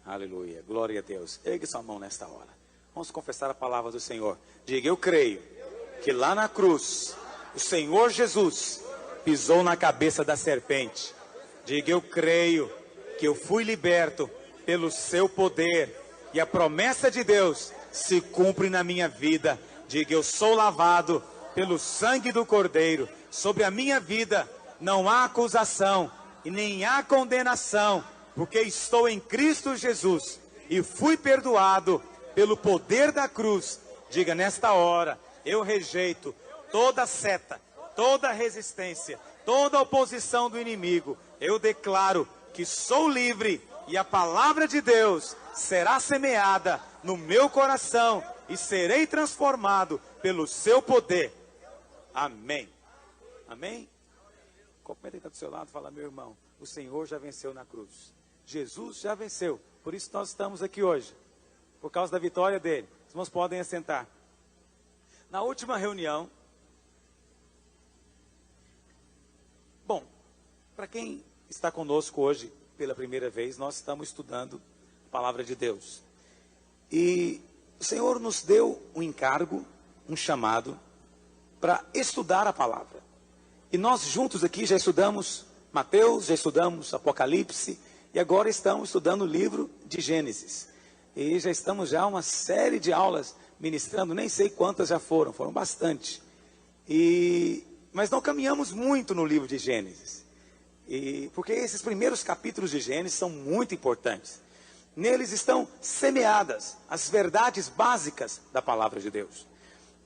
Aleluia, glória a Deus. Ergue sua mão nesta hora. Vamos confessar a palavra do Senhor. Diga, eu creio que lá na cruz, o Senhor Jesus pisou na cabeça da serpente. Diga, eu creio que eu fui liberto pelo seu poder. E a promessa de Deus se cumpre na minha vida. Diga, eu sou lavado pelo sangue do Cordeiro. Sobre a minha vida não há acusação e nem há condenação, porque estou em Cristo Jesus e fui perdoado pelo poder da cruz. Diga, nesta hora, eu rejeito toda seta, toda resistência, toda oposição do inimigo. Eu declaro que sou livre e a palavra de Deus será semeada no meu coração e serei transformado pelo seu poder. Amém. Amém? Comenta quem está do seu lado, fala, meu irmão, o Senhor já venceu na cruz. Jesus já venceu, por isso nós estamos aqui hoje, por causa da vitória dele. Os irmãos podem assentar. Na última reunião, bom, para quem está conosco hoje pela primeira vez, nós estamos estudando a palavra de Deus. E o Senhor nos deu um encargo, um chamado, para estudar a palavra. E nós juntos aqui já estudamos Mateus, já estudamos Apocalipse, e agora estamos estudando o livro de Gênesis. E já estamos já uma série de aulas ministrando, nem sei quantas já foram bastante. Mas não caminhamos muito no livro de Gênesis. Porque esses primeiros capítulos de Gênesis são muito importantes. Neles estão semeadas as verdades básicas da palavra de Deus.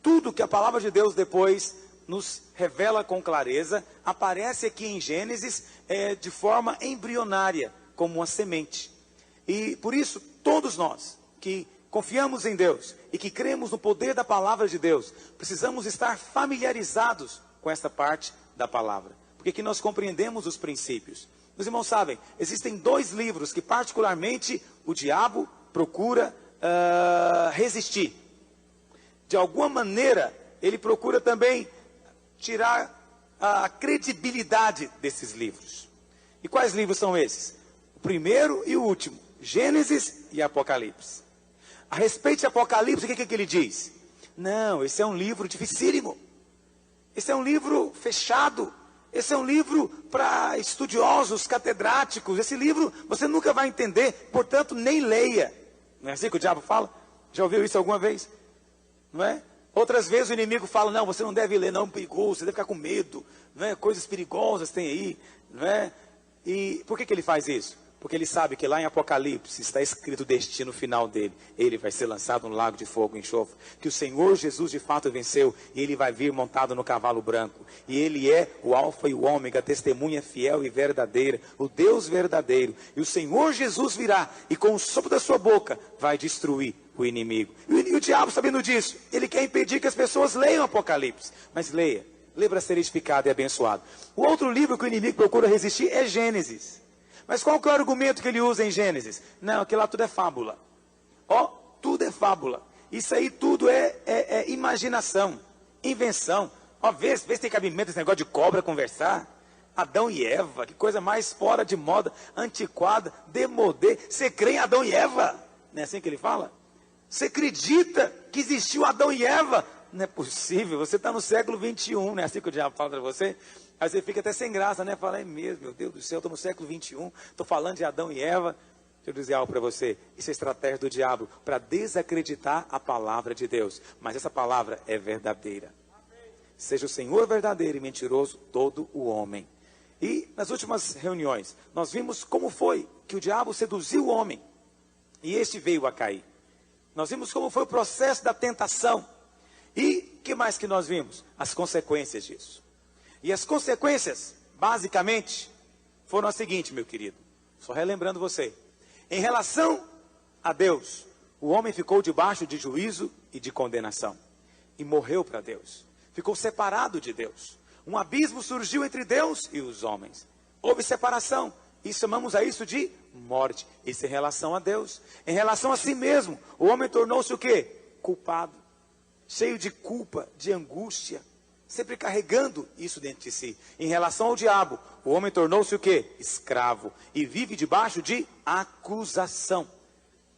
Tudo que a palavra de Deus depois nos revela com clareza, aparece aqui em Gênesis de forma embrionária, como uma semente. E por isso, todos nós que confiamos em Deus e que cremos no poder da palavra de Deus, precisamos estar familiarizados com esta parte da palavra, porque aqui nós compreendemos os princípios. Os irmãos sabem, existem dois livros que particularmente o diabo procura resistir. De alguma maneira, ele procura também tirar a credibilidade desses livros. E quais livros são esses? O primeiro e o último, Gênesis e Apocalipse. A respeito de Apocalipse, o que ele diz? Não, esse é um livro dificílimo. Esse é um livro fechado. Esse é um livro para estudiosos, catedráticos. Esse livro você nunca vai entender, portanto, nem leia. Não é assim que o diabo fala? Já ouviu isso alguma vez? Não é? Outras vezes o inimigo fala, não, você não deve ler, não, perigoso, você deve ficar com medo, não é? Coisas perigosas tem aí, não é? E por que ele faz isso? Porque ele sabe que lá em Apocalipse está escrito o destino final dele. Ele vai ser lançado no lago de fogo e enxofre. Que o Senhor Jesus de fato venceu e ele vai vir montado no cavalo branco. E ele é o alfa e o ômega, a testemunha fiel e verdadeira, o Deus verdadeiro. E o Senhor Jesus virá e com o sopro da sua boca vai destruir o inimigo. E o diabo, sabendo disso, ele quer impedir que as pessoas leiam Apocalipse. Mas leia para ser edificado e abençoado. O outro livro que o inimigo procura resistir é Gênesis. Mas qual que é o argumento que ele usa em Gênesis? Não, aquilo lá tudo é fábula. Tudo é fábula. Isso aí tudo é imaginação, invenção. Vê se tem cabimento esse negócio de cobra conversar. Adão e Eva, que coisa mais fora de moda, antiquada, demodê. Você crê em Adão e Eva? Não é assim que ele fala? Você acredita que existiu Adão e Eva? Não é possível, você está no século 21, não é assim que o diabo fala para você? Aí você fica até sem graça, né? Fala, é mesmo, meu Deus do céu, estou no século 21, estou falando de Adão e Eva. Deixa eu dizer algo para você, isso é estratégia do diabo para desacreditar a palavra de Deus. Mas essa palavra é verdadeira. Seja o Senhor verdadeiro e mentiroso todo o homem. E nas últimas reuniões, nós vimos como foi que o diabo seduziu o homem e este veio a cair. Nós vimos como foi o processo da tentação. E o que mais que nós vimos? As consequências disso. E as consequências, basicamente, foram as seguintes, meu querido. Só relembrando você. Em relação a Deus, o homem ficou debaixo de juízo e de condenação. E morreu para Deus. Ficou separado de Deus. Um abismo surgiu entre Deus e os homens. Houve separação. E chamamos a isso de morte. Isso em relação a Deus. Em relação a si mesmo, o homem tornou-se o quê? Culpado. Cheio de culpa, de angústia. Sempre carregando isso dentro de si. Em relação ao diabo, o homem tornou-se o quê? Escravo. E vive debaixo de acusação.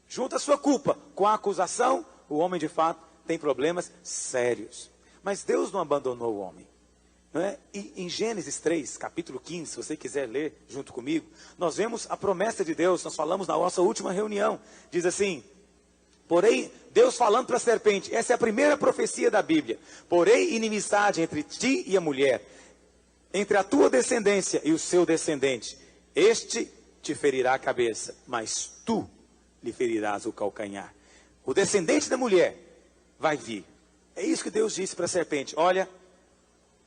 junta a sua culpa com a acusação, o homem de fato tem problemas sérios. Mas Deus não abandonou o homem. Não é? E em Gênesis 3, capítulo 15, se você quiser ler junto comigo, nós vemos a promessa de Deus, nós falamos na nossa última reunião, diz assim, porém, Deus falando para a serpente, essa é a primeira profecia da Bíblia, porém inimizade entre ti e a mulher, entre a tua descendência e o seu descendente, este te ferirá a cabeça, mas tu lhe ferirás o calcanhar. O descendente da mulher vai vir. É isso que Deus disse para a serpente, olha,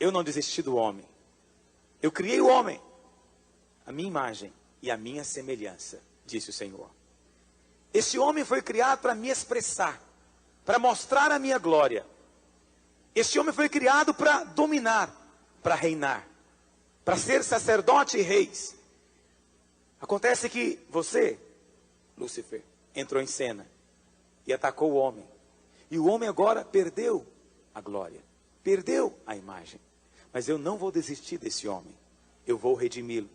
eu não desisti do homem. Eu criei o homem, a minha imagem e a minha semelhança, disse o Senhor. Esse homem foi criado para me expressar, para mostrar a minha glória. Esse homem foi criado para dominar, para reinar, para ser sacerdote e reis. Acontece que você, Lúcifer, entrou em cena e atacou o homem. E o homem agora perdeu a glória, perdeu a imagem. Mas eu não vou desistir desse homem. Eu vou redimi-lo.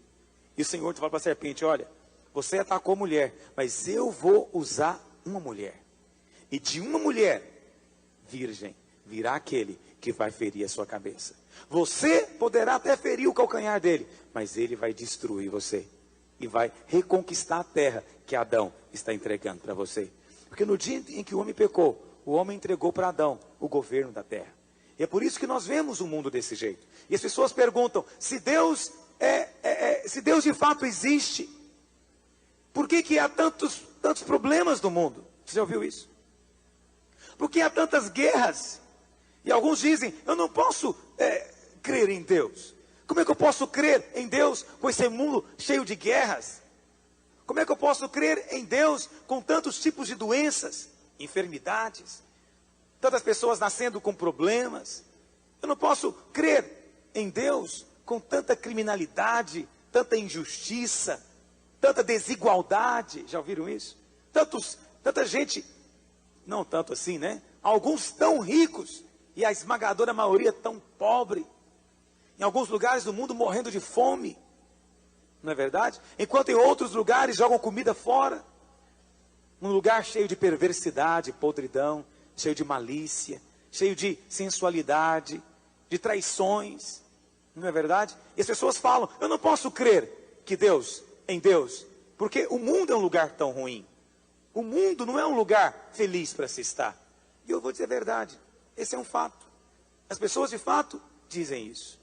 E o Senhor te fala para a serpente, olha, você atacou a mulher, mas eu vou usar uma mulher. E de uma mulher virgem virá aquele que vai ferir a sua cabeça. Você poderá até ferir o calcanhar dele, mas ele vai destruir você. E vai reconquistar a terra que Adão está entregando para você. Porque no dia em que o homem pecou, o homem entregou para Adão o governo da terra. E é por isso que nós vemos o mundo desse jeito. E as pessoas perguntam, se Deus se Deus de fato existe, por que há tantos problemas no mundo? Você já ouviu isso? Por que há tantas guerras? E alguns dizem, eu não posso crer em Deus. Como é que eu posso crer em Deus com esse mundo cheio de guerras? Como é que eu posso crer em Deus com tantos tipos de doenças, enfermidades? Tantas pessoas nascendo com problemas. Eu não posso crer em Deus com tanta criminalidade, tanta injustiça, tanta desigualdade. Já ouviram isso? Tanta gente, não tanto assim, né? Alguns tão ricos e a esmagadora maioria tão pobre. Em alguns lugares do mundo morrendo de fome. Não é verdade? Enquanto em outros lugares jogam comida fora. Um lugar cheio de perversidade, podridão, cheio de malícia, cheio de sensualidade, de traições, não é verdade? E as pessoas falam, eu não posso crer que em Deus, porque o mundo é um lugar tão ruim. O mundo não é um lugar feliz para se estar. E eu vou dizer a verdade, esse é um fato. As pessoas de fato dizem isso.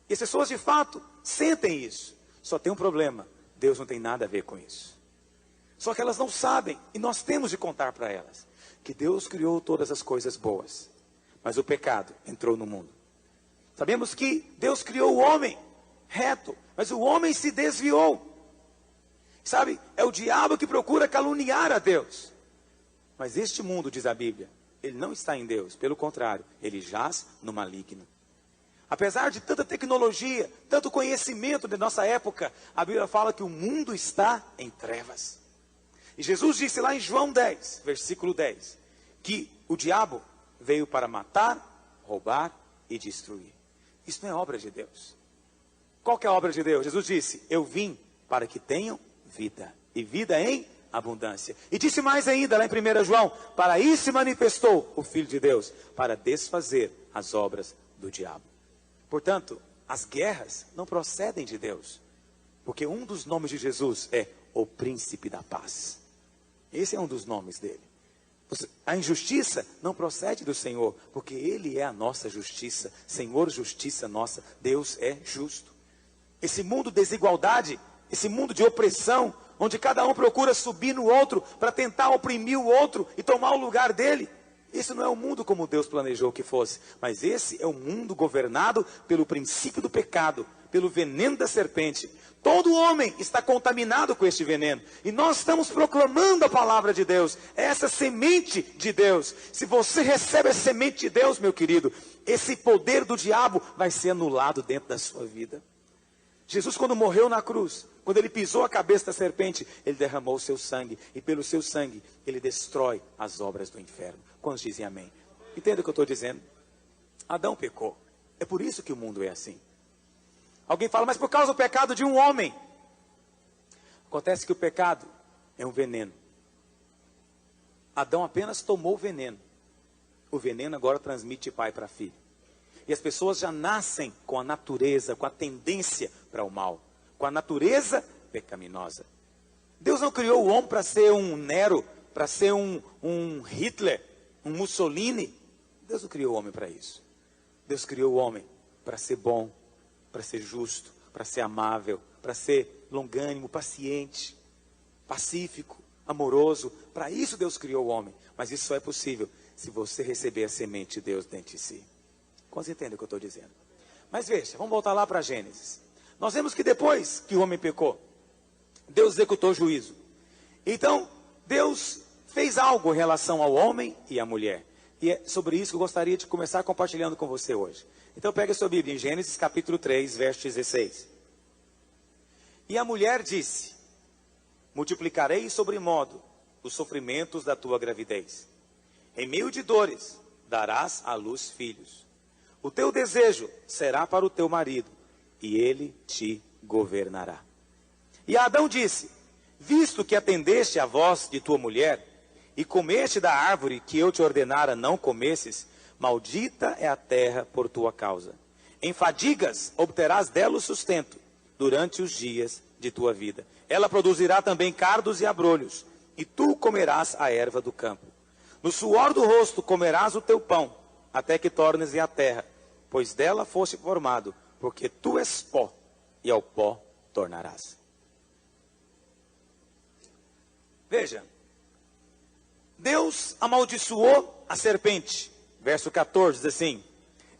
E as pessoas de fato sentem isso. Só tem um problema, Deus não tem nada a ver com isso. Só que elas não sabem, e nós temos de contar para elas, que Deus criou todas as coisas boas, mas o pecado entrou no mundo. Sabemos que Deus criou o homem reto, mas o homem se desviou. Sabe, é o diabo que procura caluniar a Deus. Mas este mundo, diz a Bíblia, ele não está em Deus, pelo contrário, ele jaz no maligno. Apesar de tanta tecnologia, tanto conhecimento de nossa época, a Bíblia fala que o mundo está em trevas. E Jesus disse lá em João 10, versículo 10, que o diabo veio para matar, roubar e destruir. Isso não é obra de Deus. Qual que é a obra de Deus? Jesus disse, eu vim para que tenham vida, e vida em abundância. E disse mais ainda lá em 1 João, para isso se manifestou o Filho de Deus, para desfazer as obras do diabo. Portanto, as guerras não procedem de Deus, porque um dos nomes de Jesus é o Príncipe da Paz. Esse é um dos nomes dele. A injustiça não procede do Senhor, porque Ele é a nossa justiça. Senhor, justiça nossa. Deus é justo. Esse mundo de desigualdade, esse mundo de opressão, onde cada um procura subir no outro para tentar oprimir o outro e tomar o lugar dele. Isso não é o mundo como Deus planejou que fosse, mas esse é o mundo governado pelo princípio do pecado, pelo veneno da serpente. Todo homem está contaminado com este veneno. E nós estamos proclamando a palavra de Deus. É essa semente de Deus. Se você recebe a semente de Deus, meu querido, esse poder do diabo vai ser anulado dentro da sua vida. Jesus, quando morreu na cruz, quando ele pisou a cabeça da serpente, ele derramou o seu sangue. E pelo seu sangue, ele destrói as obras do inferno. Quantos dizem amém? Entenda o que eu estou dizendo? Adão pecou. É por isso que o mundo é assim. Alguém fala, mas por causa do pecado de um homem. Acontece que o pecado é um veneno. Adão apenas tomou o veneno. O veneno agora transmite de pai para filho. E as pessoas já nascem com a natureza, com a tendência para o mal, com a natureza pecaminosa. Deus não criou o homem para ser um Nero, para ser um Hitler, um Mussolini. Deus não criou o homem para isso. Deus criou o homem para ser bom, para ser justo, para ser amável, para ser longânimo, paciente, pacífico, amoroso. Para isso Deus criou o homem. Mas isso só é possível se você receber a semente de Deus dentro de si. Quantos entendem o que eu estou dizendo? Mas veja, vamos voltar lá para Gênesis. Nós vemos que depois que o homem pecou, Deus executou o juízo. Então, Deus fez algo em relação ao homem e à mulher. E é sobre isso que eu gostaria de começar compartilhando com você hoje. Então, pega a sua Bíblia em Gênesis capítulo 3, verso 16. E a mulher disse: multiplicarei sobremodo os sofrimentos da tua gravidez. Em meio de dores, darás à luz filhos. O teu desejo será para o teu marido, e ele te governará. E Adão disse: visto que atendeste à voz de tua mulher, e comeste da árvore que eu te ordenara não comesses, maldita é a terra por tua causa. Em fadigas obterás dela o sustento, durante os dias de tua vida. Ela produzirá também cardos e abrolhos, e tu comerás a erva do campo. No suor do rosto comerás o teu pão, até que tornes a terra, pois dela foste formado, porque tu és pó, e ao pó tornarás. Veja, Deus amaldiçoou a serpente. Verso 14 diz assim: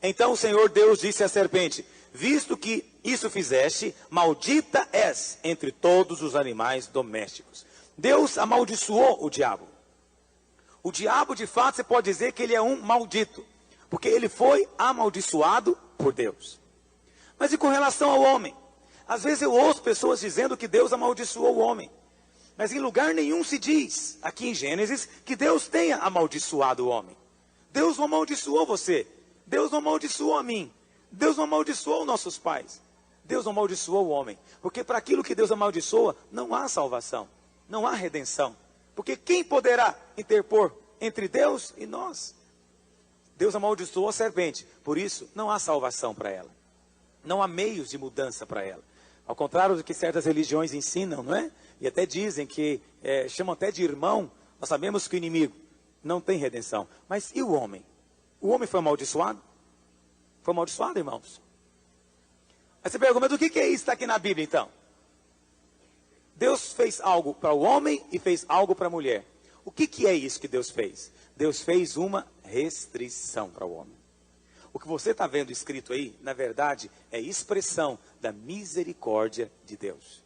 então o Senhor Deus disse à serpente: visto que isso fizeste, maldita és entre todos os animais domésticos. Deus amaldiçoou o diabo. O diabo, de fato, você pode dizer que ele é um maldito, porque ele foi amaldiçoado por Deus. Mas e com relação ao homem? Às vezes eu ouço pessoas dizendo que Deus amaldiçoou o homem. Mas em lugar nenhum se diz, aqui em Gênesis, que Deus tenha amaldiçoado o homem. Deus não amaldiçoou você. Deus não amaldiçoou a mim. Deus não amaldiçoou nossos pais. Deus não amaldiçoou o homem. Porque para aquilo que Deus amaldiçoa, não há salvação. Não há redenção. Porque quem poderá interpor entre Deus e nós? Deus amaldiçoou a serpente. Por isso, não há salvação para ela. Não há meios de mudança para ela. Ao contrário do que certas religiões ensinam, não é? E até dizem que, chamam até de irmão, nós sabemos que o inimigo não tem redenção. Mas e o homem? O homem foi amaldiçoado? Foi amaldiçoado, irmãos? Aí você pergunta, mas o que é isso que está aqui na Bíblia, então? Deus fez algo para o homem e fez algo para a mulher. O que é isso que Deus fez? Deus fez uma restrição para o homem. O que você está vendo escrito aí, na verdade, é expressão da misericórdia de Deus,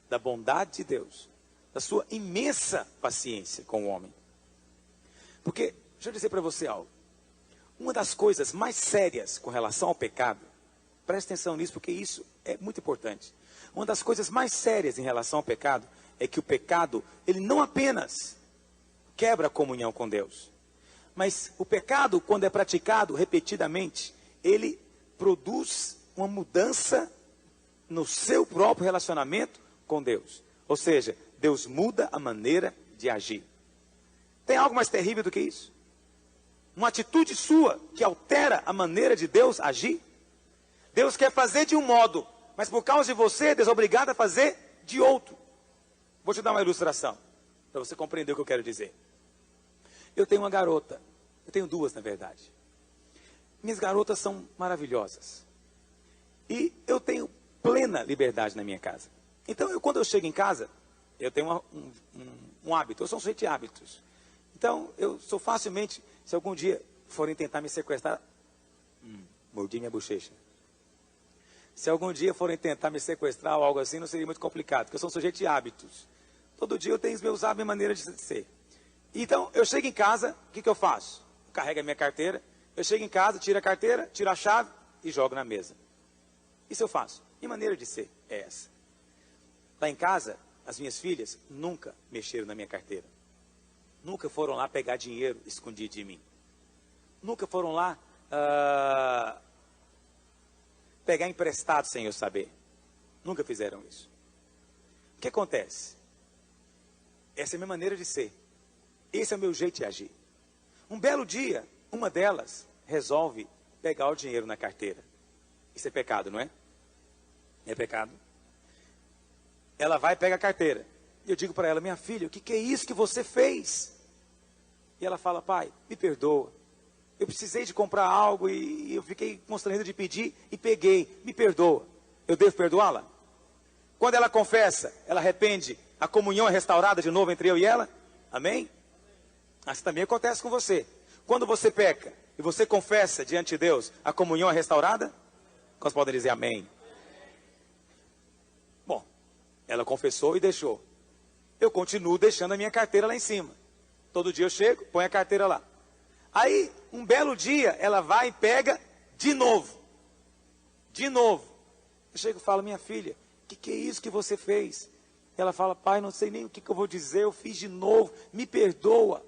da bondade de Deus, da sua imensa paciência com o homem. Porque, deixa eu dizer para você algo. Uma das coisas mais sérias com relação ao pecado, preste atenção nisso porque isso é muito importante. Uma das coisas mais sérias em relação ao pecado é que o pecado, ele não apenas quebra a comunhão com Deus, mas o pecado, quando é praticado repetidamente, ele produz uma mudança no seu próprio relacionamento com Deus. Ou seja, Deus muda a maneira de agir. Tem algo mais terrível do que isso? Uma atitude sua que altera a maneira de Deus agir? Deus quer fazer de um modo, mas por causa de você, Deus é obrigado a fazer de outro. Vou te dar uma ilustração, para você compreender o que eu quero dizer. Eu tenho uma garota, eu tenho duas na verdade. Minhas garotas são maravilhosas. E eu tenho plena liberdade na minha casa. Então, quando eu chego em casa, eu tenho um hábito, eu sou um sujeito de hábitos. Então, eu sou facilmente, se algum dia forem tentar me sequestrar, mordi minha bochecha. Se algum dia forem tentar me sequestrar ou algo assim, não seria muito complicado, porque eu sou um sujeito de hábitos. Todo dia eu tenho os meus hábitos e maneira de ser. Então, eu chego em casa, o que eu faço? Eu carrego a minha carteira, eu chego em casa, tiro a carteira, tiro a chave e jogo na mesa. Isso eu faço. Minha maneira de ser é essa. Lá em casa, as minhas filhas nunca mexeram na minha carteira. Nunca foram lá pegar dinheiro escondido de mim. Nunca foram lá pegar emprestado sem eu saber. Nunca fizeram isso. O que acontece? Essa é a minha maneira de ser. Esse é o meu jeito de agir. Um belo dia, uma delas resolve pegar o dinheiro na carteira. Isso é pecado, não é? É pecado. Ela vai e pega a carteira. E eu digo para ela, minha filha, o que é isso que você fez? E ela fala, pai, me perdoa. Eu precisei de comprar algo e eu fiquei constrangido de pedir e peguei. Me perdoa. Eu devo perdoá-la? Quando ela confessa, ela arrepende, a comunhão é restaurada de novo entre eu e ela? Amém? Assim também acontece com você. Quando você peca e você confessa diante de Deus, a comunhão é restaurada? Quantos podem dizer amém? Bom, ela confessou e deixou. Eu continuo deixando a minha carteira lá em cima. Todo dia eu chego, ponho a carteira lá. Aí, um belo dia, ela vai e pega de novo. De novo. Eu chego e falo, minha filha, o que é isso que você fez? Ela fala, pai, não sei nem o que eu vou dizer, eu fiz de novo, me perdoa.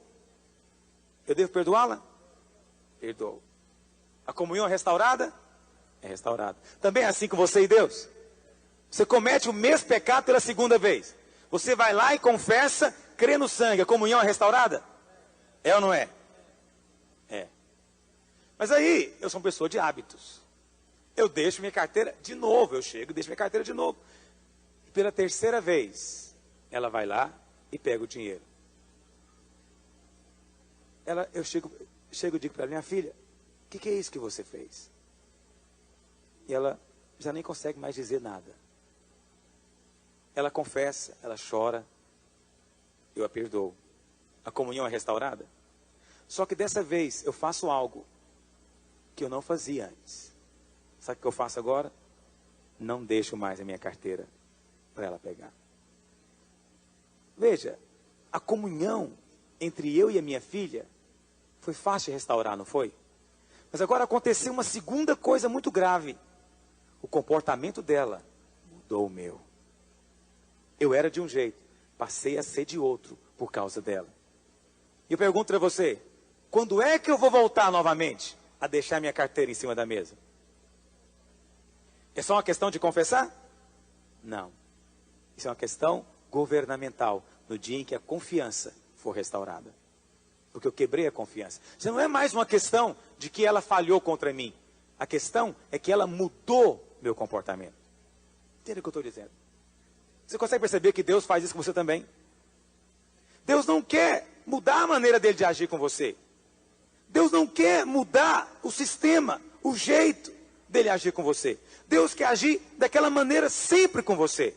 Eu devo perdoá-la? Perdoo. A comunhão é restaurada? É restaurada. Também é assim com você e Deus? Você comete o mesmo pecado pela segunda vez. Você vai lá e confessa, crê no sangue, a comunhão é restaurada? É ou não é? É. Mas aí, eu sou uma pessoa de hábitos. Eu deixo minha carteira de novo, eu chego e deixo minha carteira de novo. E pela terceira vez, ela vai lá e pega o dinheiro. Eu chego e digo para ela, minha filha, o que é isso que você fez? E ela já nem consegue mais dizer nada. Ela confessa, ela chora, eu a perdoo. A comunhão é restaurada? Só que dessa vez eu faço algo que eu não fazia antes. Sabe o que eu faço agora? Não deixo mais a minha carteira para ela pegar. Veja, a comunhão entre eu e a minha filha foi fácil de restaurar, não foi? Mas agora aconteceu uma segunda coisa muito grave. O comportamento dela mudou o meu. Eu era de um jeito, passei a ser de outro por causa dela. E eu pergunto para você, quando é que eu vou voltar novamente a deixar minha carteira em cima da mesa? É só uma questão de confessar? Não. Isso é uma questão governamental, no dia em que a confiança for restaurada. Porque eu quebrei a confiança. Isso não é mais uma questão de que ela falhou contra mim. A questão é que ela mudou meu comportamento. Entende o que eu estou dizendo? Você consegue perceber que Deus faz isso com você também? Deus não quer mudar a maneira dele de agir com você. Deus não quer mudar o sistema, o jeito dele agir com você. Deus quer agir daquela maneira sempre com você.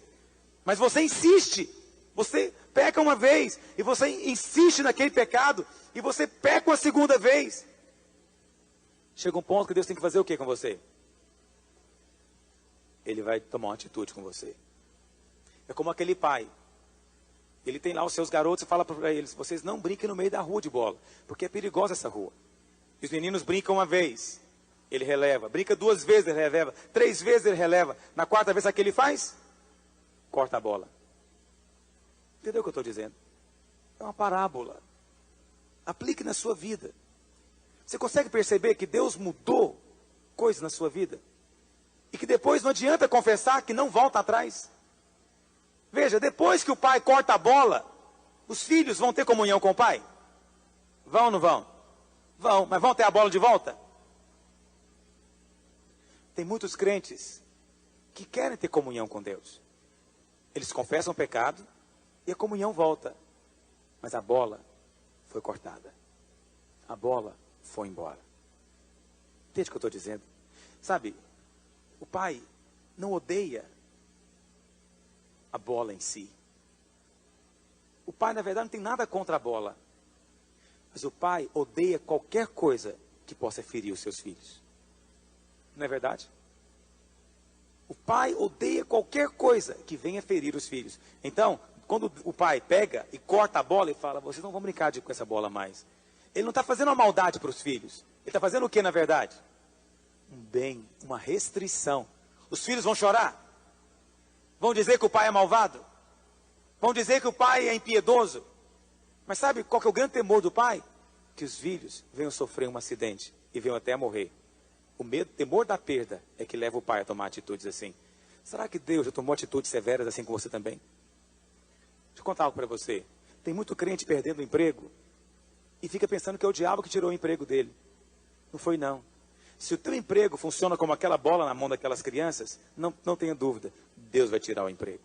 Mas você insiste. Você peca uma vez e você insiste naquele pecado e você peca uma segunda vez. Chega um ponto que Deus tem que fazer o que com você? Ele vai tomar uma atitude com você. É como aquele pai. Ele tem lá os seus garotos e fala para eles, vocês não brinquem no meio da rua de bola, porque é perigosa essa rua. E os meninos brincam uma vez, ele releva. Brinca duas vezes, ele releva. 3 vezes, ele releva. Na 4ª vez, o que ele faz? Corta a bola. Entendeu o que eu estou dizendo? É uma parábola. Aplique na sua vida. Você consegue perceber que Deus mudou coisas na sua vida? E que depois não adianta confessar que não volta atrás? Veja, depois que o pai corta a bola, os filhos vão ter comunhão com o pai? Vão ou não vão? Vão, mas vão ter a bola de volta? Tem muitos crentes que querem ter comunhão com Deus. Eles confessam o pecado e a comunhão volta. Mas a bola foi cortada. A bola foi embora. Entende o que eu estou dizendo? Sabe, o pai não odeia a bola em si. O pai, na verdade, não tem nada contra a bola. Mas o pai odeia qualquer coisa que possa ferir os seus filhos. Não é verdade? O pai odeia qualquer coisa que venha ferir os filhos. Então, quando o pai pega e corta a bola e fala, vocês não vão brincar com essa bola mais. Ele não está fazendo uma maldade para os filhos. Ele está fazendo o que, na verdade? Um bem, uma restrição. Os filhos vão chorar? Vão dizer que o pai é malvado? Vão dizer que o pai é impiedoso? Mas sabe qual que é o grande temor do pai? Que os filhos venham sofrer um acidente e venham até morrer. O temor da perda é que leva o pai a tomar atitudes assim. Será que Deus já tomou atitudes severas assim com você também? Deixa eu contar algo para você. Tem muito crente perdendo o emprego e fica pensando que é o diabo que tirou o emprego dele. Não foi não. Se o teu emprego funciona como aquela bola na mão daquelas crianças, não tenha dúvida, Deus vai tirar o emprego.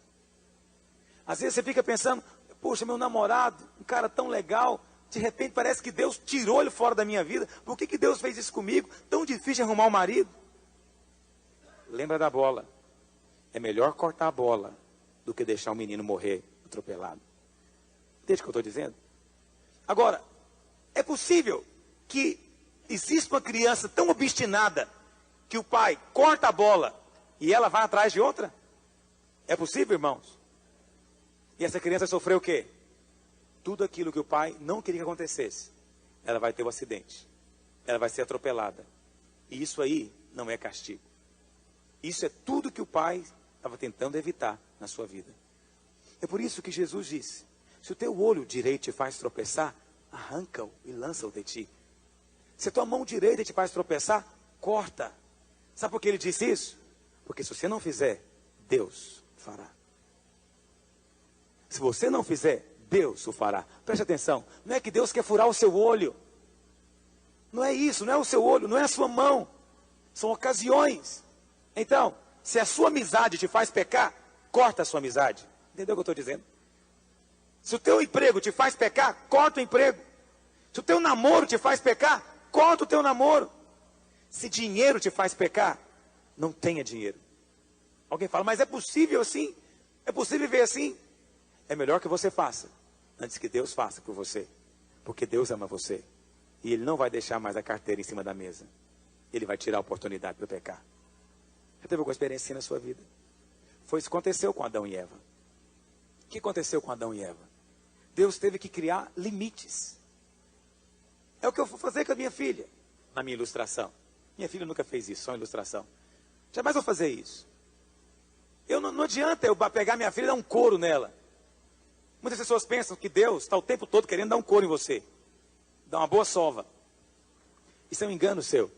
Às vezes você fica pensando, poxa, meu namorado, um cara tão legal, de repente parece que Deus tirou ele fora da minha vida. Por que Deus fez isso comigo? Tão difícil arrumar um marido. Lembra da bola. É melhor cortar a bola do que deixar o menino morrer atropelado. Entende o que eu estou dizendo? Agora, é possível que exista uma criança tão obstinada que o pai corta a bola e ela vai atrás de outra? É possível, irmãos? E essa criança sofreu o quê? Tudo aquilo que o pai não queria que acontecesse. Ela vai ter um acidente. Ela vai ser atropelada. E isso aí não é castigo. Isso é tudo que o pai estava tentando evitar na sua vida. É por isso que Jesus disse, se o teu olho direito te faz tropeçar, arranca-o e lança-o de ti. Se a tua mão direita te faz tropeçar, corta. Sabe por que ele disse isso? Porque se você não fizer, Deus fará. Se você não fizer, Deus o fará. Preste atenção, não é que Deus quer furar o seu olho. Não é isso, não é o seu olho, não é a sua mão. São ocasiões. Então, se a sua amizade te faz pecar, corta a sua amizade. Entendeu o que eu estou dizendo? Se o teu emprego te faz pecar, corta o emprego. Se o teu namoro te faz pecar, corta o teu namoro. Se dinheiro te faz pecar, não tenha dinheiro. Alguém fala, mas é possível assim? É possível viver assim? É melhor que você faça, antes que Deus faça por você. Porque Deus ama você. E Ele não vai deixar mais a carteira em cima da mesa. Ele vai tirar a oportunidade para pecar. Já teve alguma experiência assim na sua vida? Foi isso que aconteceu com Adão e Eva. O que aconteceu com Adão e Eva? Deus teve que criar limites. É o que eu vou fazer com a minha filha, na minha ilustração. Minha filha nunca fez isso, só ilustração. Jamais vou fazer isso. Não adianta eu pegar minha filha e dar um couro nela. Muitas pessoas pensam que Deus está o tempo todo querendo dar um couro em você. Dar uma boa sova. Isso é um engano seu.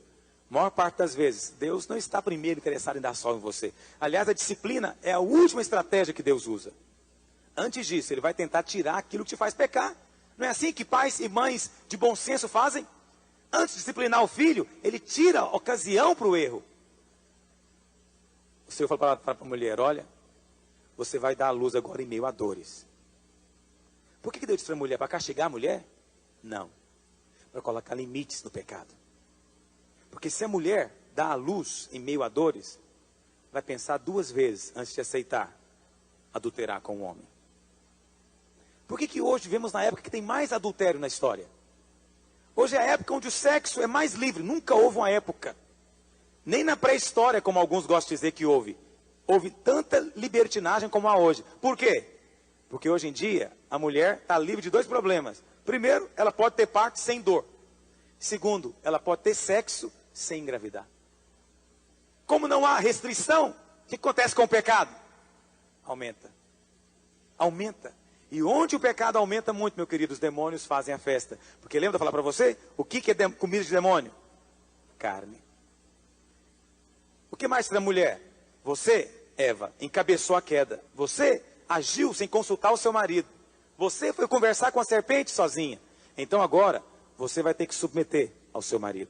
A maior parte das vezes, Deus não está primeiro interessado em dar sova em você. Aliás, a disciplina é a última estratégia que Deus usa. Antes disso, Ele vai tentar tirar aquilo que te faz pecar. Não é assim que pais e mães de bom senso fazem? Antes de disciplinar o filho, Ele tira a ocasião para o erro. O Senhor fala para a mulher, olha, você vai dar à luz agora em meio a dores. Por que Deus disse para a mulher? Para castigar a mulher? Não. Para colocar limites no pecado. Porque se a mulher dá à luz em meio a dores, vai pensar duas vezes antes de aceitar adulterar com o homem. Por que hoje vivemos na época que tem mais adultério na história? Hoje é a época onde o sexo é mais livre. Nunca houve uma época, nem na pré-história, como alguns gostam de dizer que houve. Houve tanta libertinagem como há hoje. Por quê? Porque hoje em dia, a mulher está livre de dois problemas. Primeiro, ela pode ter parto sem dor. Segundo, ela pode ter sexo sem engravidar. Como não há restrição, o que acontece com o pecado? Aumenta. Aumenta. E onde o pecado aumenta muito, meu querido, os demônios fazem a festa. Porque lembra de falar para você? O que é comida de demônio? Carne. O que mais da mulher? Você, Eva, encabeçou a queda. Você agiu sem consultar o seu marido. Você foi conversar com a serpente sozinha. Então agora, você vai ter que submeter ao seu marido.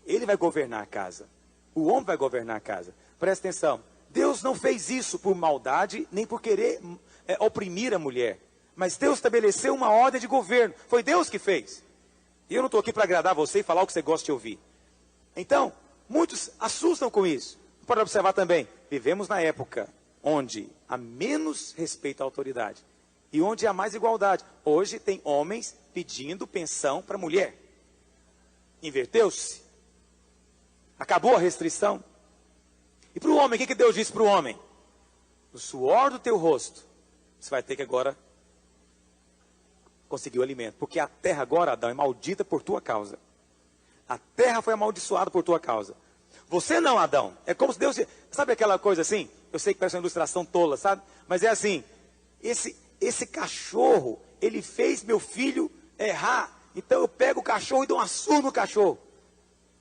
Ele vai governar a casa. O homem vai governar a casa. Presta atenção. Deus não fez isso por maldade, nem por querer oprimir a mulher. Mas Deus estabeleceu uma ordem de governo. Foi Deus que fez. E eu não estou aqui para agradar você e falar o que você gosta de ouvir. Então, muitos assustam com isso. Pode observar também. Vivemos na época onde há menos respeito à autoridade. E onde há mais igualdade. Hoje tem homens pedindo pensão para mulher. Inverteu-se. Acabou a restrição. E para o homem, o que Deus disse para o homem? No suor do teu rosto, você vai ter que agora conseguir o alimento. Porque a terra agora, Adão, é maldita por tua causa. A terra foi amaldiçoada por tua causa. Você não, Adão. É como se Deus... Sabe aquela coisa assim? Eu sei que parece uma ilustração tola, sabe? Mas é assim. Esse cachorro, ele fez meu filho errar. Então eu pego o cachorro e dou uma surra no cachorro.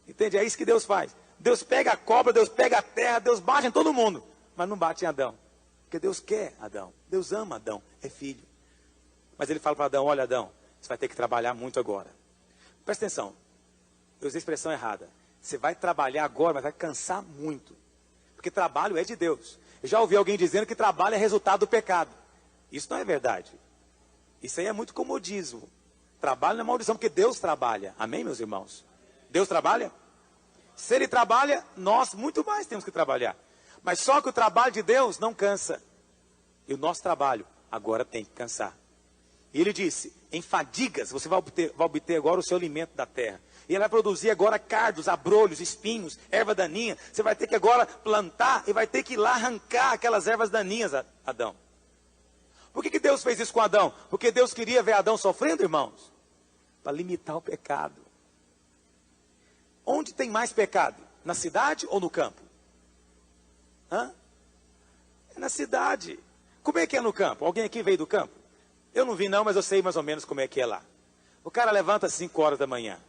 Entende? É isso que Deus faz. Deus pega a cobra, Deus pega a terra, Deus bate em todo mundo. Mas não bate em Adão. Porque Deus quer Adão. Deus ama Adão. É filho. Mas ele fala para Adão, olha Adão, Você vai ter que trabalhar muito agora. Presta atenção, eu usei a expressão errada. Você vai trabalhar agora, mas vai cansar muito. Porque trabalho é de Deus. Eu já ouvi alguém dizendo que trabalho é resultado do pecado. Isso não é verdade. Isso aí é muito comodismo. Trabalho não é maldição, porque Deus trabalha. Amém, meus irmãos? Deus trabalha? Se Ele trabalha, nós muito mais temos que trabalhar. Mas só que o trabalho de Deus não cansa. E o nosso trabalho agora tem que cansar. E Ele disse, em fadigas você vai obter agora o seu alimento da terra. E Ele vai produzir agora cardos, abrolhos, espinhos, erva daninha. Você vai ter que agora plantar e vai ter que ir lá arrancar aquelas ervas daninhas, Adão. Por que Deus fez isso com Adão? Porque Deus queria ver Adão sofrendo, irmãos? Para limitar o pecado. Onde tem mais pecado? Na cidade ou no campo? É na cidade. Como é que é no campo? Alguém aqui veio do campo? Eu não vi não, mas eu sei mais ou menos como é que é lá. O cara levanta às 5 horas da manhã.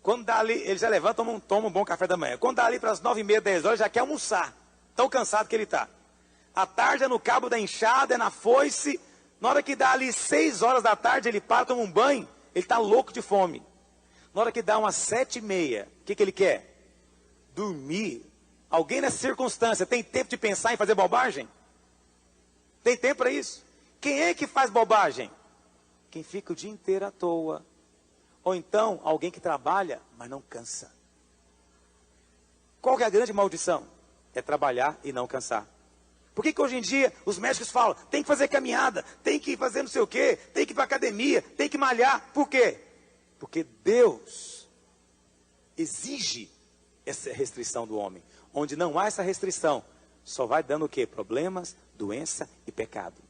Quando dá ali, ele já levanta, toma um bom café da manhã. Quando dá ali para as 9h30, 10 horas, já quer almoçar. Tão cansado que ele está. À tarde é no cabo da enxada, é na foice. Na hora que dá ali 6 horas da tarde, ele para, toma um banho. Ele está louco de fome. Na hora que dá umas 7h30, o que ele quer? Dormir. Alguém nessa circunstância tem tempo de pensar em fazer bobagem? Tem tempo para isso? Quem é que faz bobagem? Quem fica o dia inteiro à toa. Ou então, alguém que trabalha, mas não cansa. Qual que é a grande maldição? É trabalhar e não cansar. Por que hoje em dia os médicos falam, tem que fazer caminhada, tem que fazer não sei o quê, tem que ir para academia, tem que malhar. Por quê? Porque Deus exige essa restrição do homem. Onde não há essa restrição, só vai dando o quê? Problemas, doença e pecado.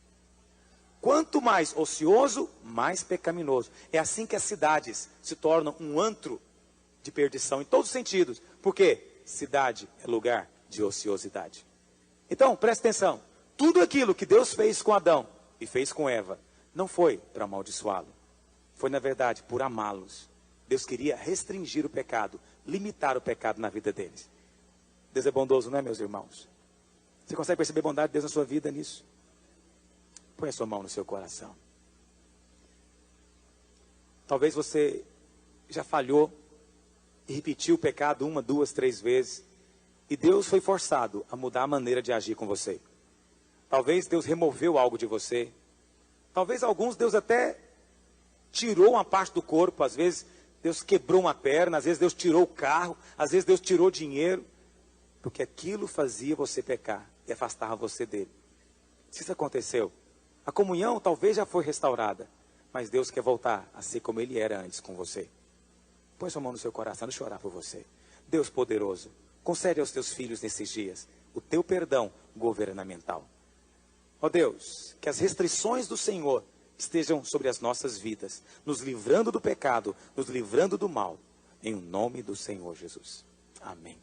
Quanto mais ocioso, mais pecaminoso. É assim que as cidades se tornam um antro de perdição em todos os sentidos. Por quê? Cidade é lugar de ociosidade. Então, preste atenção. Tudo aquilo que Deus fez com Adão e fez com Eva, não foi para amaldiçoá-lo. Foi, na verdade, por amá-los. Deus queria restringir o pecado, limitar o pecado na vida deles. Deus é bondoso, não é, meus irmãos? Você consegue perceber a bondade de Deus na sua vida nisso? Põe a sua mão no seu coração. Talvez você já falhou e repetiu o pecado 1, 2, 3 vezes. E Deus foi forçado a mudar a maneira de agir com você. Talvez Deus removeu algo de você. Talvez alguns Deus até tirou uma parte do corpo. Às vezes Deus quebrou uma perna. Às vezes Deus tirou o carro. Às vezes Deus tirou dinheiro. Porque aquilo fazia você pecar e afastava você dele. Se isso aconteceu, a comunhão talvez já foi restaurada. Mas Deus quer voltar a ser como Ele era antes com você. Põe sua mão no seu coração, deixa eu orar por você. Deus poderoso, concede aos teus filhos nesses dias o teu perdão governamental. Ó Deus, que as restrições do Senhor estejam sobre as nossas vidas, nos livrando do pecado, nos livrando do mal, em nome do Senhor Jesus. Amém.